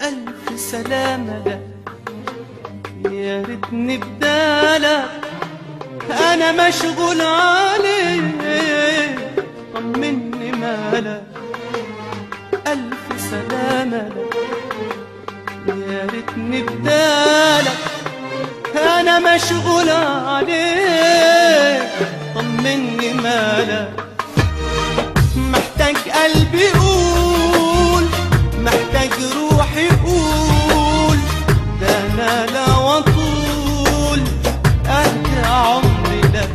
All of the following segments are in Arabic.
ألف سلامة لك، يا ريتني بدالك، أنا مشغول عليك، طمني مالك. ألف سلامة لك، يا ريتني بدالك، أنا مشغول عليك، طمني مالك. محتاج قلبي يقول، محتاج روحي يقول، ده أنا لا وطول أهدى عمري لك.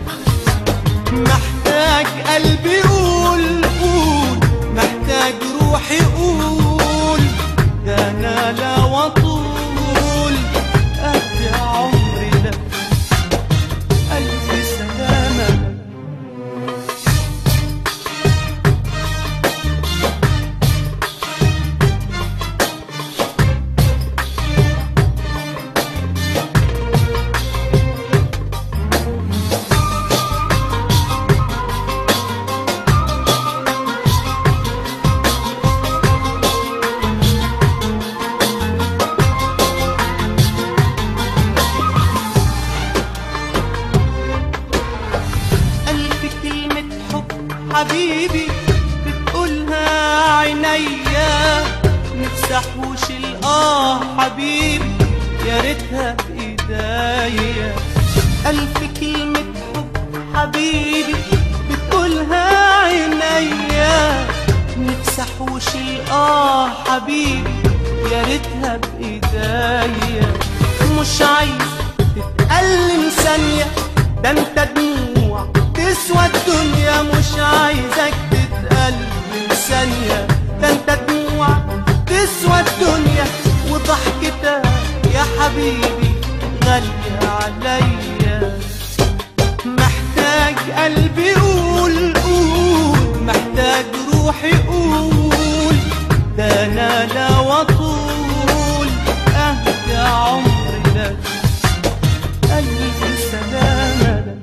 محتاج قلبي يقول قول، محتاج روحي يقول، ده أنا لا وطول أهدى عمري لك. ألف سلامة لك. حبيبي بتقولها عينيا، نفسي احوش الآه حبيبي، يا ريتها بإيديا. ألف كلمة حب حبيبي بتقولها عينيا، نفسي احوش الآه حبيبي، يا ريتها بإيديا. مش عايز تتألم ثانية، ده انت دموع تسوى الدنيا. مش عايزك تتألم ثانية، ده انت دموع تسوى الدنيا. وضحكتك يا حبيبي غالية عليا. محتاج قلبي يقول قول، محتاج روحي يقول، ده انا لا وطول اهدى عمري لك. ألف سلامة لك.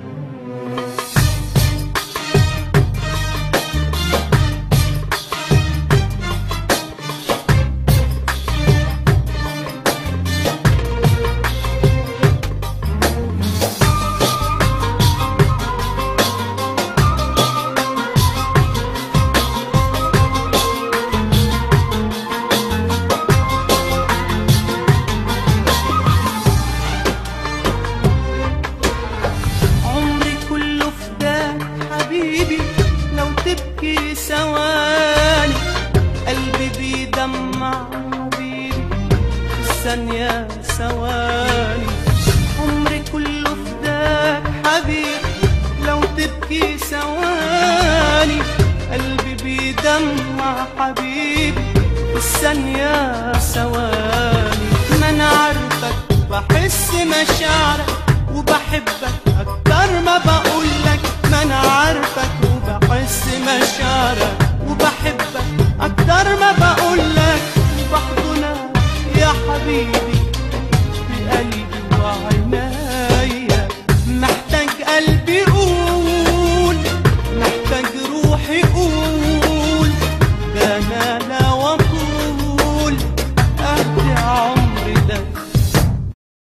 لو تبكي ثواني قلبي بيدمع حبيبي في الثانية ثواني. عمري كله فداك حبيبي، لو تبكي ثواني قلبي بيدمع حبيبي في الثانية ثواني. ما أنا عارفك بحس مشاعرك وبحبك